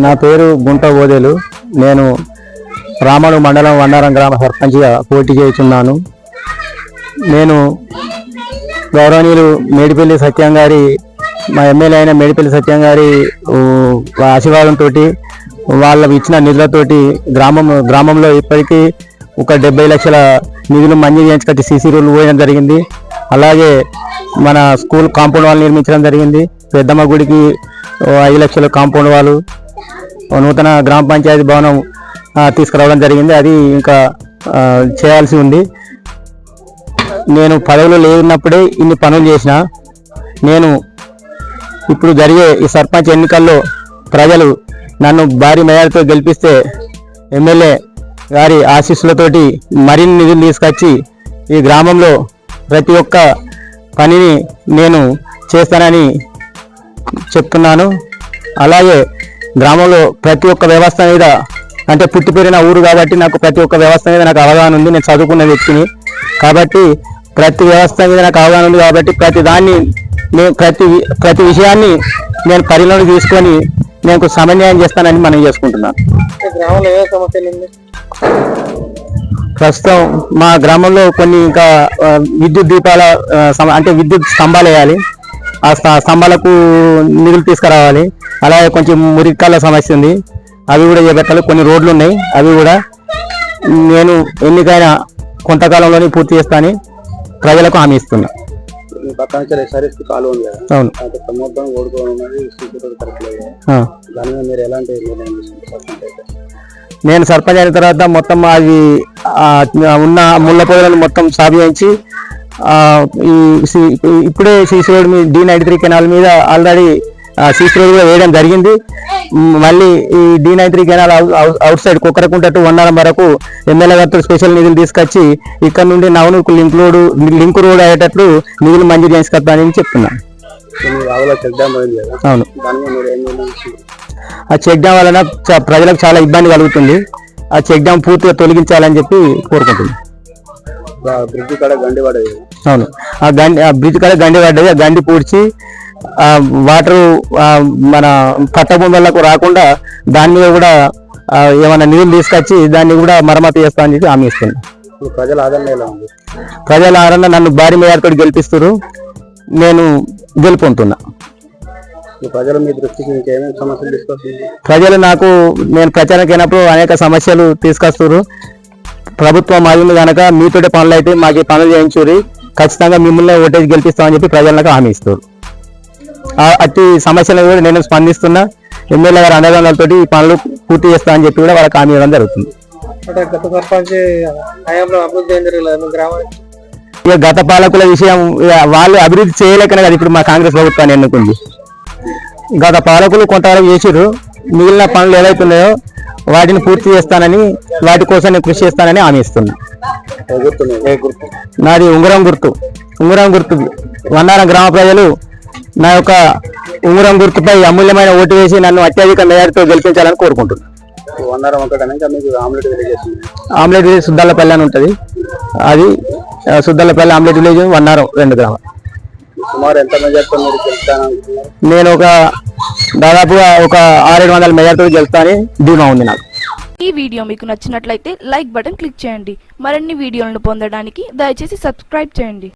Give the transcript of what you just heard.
నా పేరు గుంట ఓదేలు. నేను రామడు మండలం వన్నారం గ్రామ సర్పంచ్గా పోటీ చేస్తున్నాను. నేను గౌరవనీయులు మేడిపల్లి సత్యం గారి, మా ఎమ్మెల్యే అయిన మేడిపల్లి సత్యం గారి ఆశీర్వాదంతో, వాళ్ళకి ఇచ్చిన నిధులతోటి గ్రామంలో ఇప్పటికీ ఒక 70 లక్షల నిధులు మంజూరు చేయించుకొచ్చి సీసీ రోడ్లు పోయడం జరిగింది. అలాగే మన స్కూల్ కాంపౌండ్ వాళ్ళు నిర్మించడం జరిగింది. పెద్దమ్మ గుడికి 5 లక్షల కాంపౌండ్ వాళ్ళు, నూతన గ్రామ పంచాయతీ భవనం తీసుకురావడం జరిగింది. అది ఇంకా చేయాల్సి ఉంది. నేను పదవిలో లేనప్పుడే ఇన్ని పనులు చేసిన. నేను ఇప్పుడు జరిగే ఈ సర్పంచ్ ఎన్నికల్లో ప్రజలు నన్ను భారీ మేయర్తో గెలిపిస్తే ఎమ్మెల్యే గారి ఆశీస్సులతోటి మరిన్ని నిధులు తీసుకొచ్చి ఈ గ్రామంలో ప్రతి ఒక్క పనిని నేను చేస్తానని చెప్తున్నాను. అలాగే గ్రామంలో ప్రతి ఒక్క వ్యవస్థ మీద, అంటే పుట్టిపెరిగిన ఊరు కాబట్టి నాకు ప్రతి ఒక్క వ్యవస్థ మీద నాకు అవగాహన ఉంది. నేను చదువుకున్న వ్యక్తిని కాబట్టి ప్రతి వ్యవస్థ మీద నాకు అవగాహన ఉంది. కాబట్టి ప్రతి దాన్ని నేను ప్రతి విషయాన్ని నేను పరిగణలోకి తీసుకొని నేను సమన్వయం చేస్తానని మనం చేసుకుంటున్నాను. ప్రస్తుతం మా గ్రామంలో కొన్ని ఇంకా విద్యుత్ దీపాల అంటే విద్యుత్ స్తంభాలు వేయాలి. ఆ స్తంభాలకు నిధులు తీసుకురావాలి. అలాగే కొంచెం మురికాల సమస్య ఉంది, అవి కూడా చేపట్టాలి. కొన్ని రోడ్లు ఉన్నాయి, అవి కూడా నేను ఎన్నికైనా కొంతకాలంలోనే పూర్తి చేస్తానని ప్రజలకు హామీ ఇస్తున్నా. అవును. నేను సర్పంచ్ అయిన తర్వాత మొత్తం అది ఉన్న ముళ్ళ పొదలను మొత్తం సాగు చేయించి ఇప్పుడే సీసీ రోడ్ మీద D93 కెనాల్ మీద ఆల్రెడీ సీసీ రోడ్ కూడా వేయడం జరిగింది. మళ్ళీ ఈ D93 canal outside Kukkarakunta to Vannaram వరకు ఎమ్మెల్యే గారితో స్పెషల్ నిధులు తీసుకొచ్చి ఇక్కడ నుండి నవనూరుకు లింక్ రోడ్ అయ్యేటట్లు నిధులు మంజూరు చేసుకొస్తానని చెప్తున్నాను. అవును. ఆ చెక్ డ్యామ్ వలన ప్రజలకు చాలా ఇబ్బంది కలుగుతుంది. ఆ చెక్ డ్యామ్ పూర్తిగా తొలగించాలని చెప్పి కోరుకుంటున్నాను. అవును. ఆ బ్రిడ్జ్ కాడ గండి పడ్డది. ఆ గండి పూడ్చి వాటర్ మన పట్టభూములకు రాకుండా దాని మీద కూడా ఏమైనా నిధులు తీసుకొచ్చి దాన్ని కూడా మరమ్మతు చేస్తామని చెప్పి హామీ ఇస్తున్నాను. ప్రజల ఆదరణ నన్ను భారీ మేయర్తో గెలిపిస్తారు. నేను గెలుపొందుతున్నా. ప్రజలు నాకు నేను ప్రచారానికి అయినప్పుడు అనేక సమస్యలు తీసుకొస్తారు. ప్రభుత్వం మాది కనుక మీతోటే పనులు అయితే మాకు పనులు చేయించుర్రి, ఖచ్చితంగా మిమ్మల్ని ఓటేజ్ గెలిపిస్తామని చెప్పి ప్రజలకు హామీ ఇస్తారు. అట్టి సమస్యలను కూడా నేను స్పందిస్తున్నా. ఎమ్మెల్యే గారి అండదండలతో ఈ పనులు పూర్తి చేస్తామని చెప్పి కూడా వాళ్ళకి హామీ ఇవ్వడం జరుగుతుంది. ఇక గత పాలకుల విషయం, వాళ్ళు అభివృద్ధి చేయలేకనే కదా ఇప్పుడు మా కాంగ్రెస్ ప్రభుత్వాన్ని ఎన్నుకుంది. గత పాలకులు కొంతవరకు చేసిర్రు. మిగిలిన పనులు ఏవైతున్నాయో వాటిని పూర్తి చేస్తానని, వాటి కోసం నేను కృషి చేస్తానని హామీ ఇస్తున్నా. నాది ఉంగరం గుర్తు. వన్నారం గ్రామ ప్రజలు నా యొక్క ఉంగరం గుర్తుపై అమూల్యమైన ఓటు వేసి నన్ను అత్యధిక మేయర్తో గెలిపించాలని కోరుకుంటున్నాను. ఆమ్లెట్ విలేజ్ సుద్దాలపల్లి అని ఉంటుంది. అది సుద్దాలపల్లి ఆమ్లెట్ విలేజ్ వన్నారం 2 గ్రామాలు. నేను దాదాపుగా 600-700 మెజార్టీతో గెలుస్తానని ధీమా ఉంది నాకు. ఈ వీడియో మీకు నచ్చినట్లయితే లైక్ బటన్ క్లిక్ చేయండి. మరిన్ని వీడియోలను పొందడానికి దయచేసి సబ్స్క్రైబ్ చేయండి.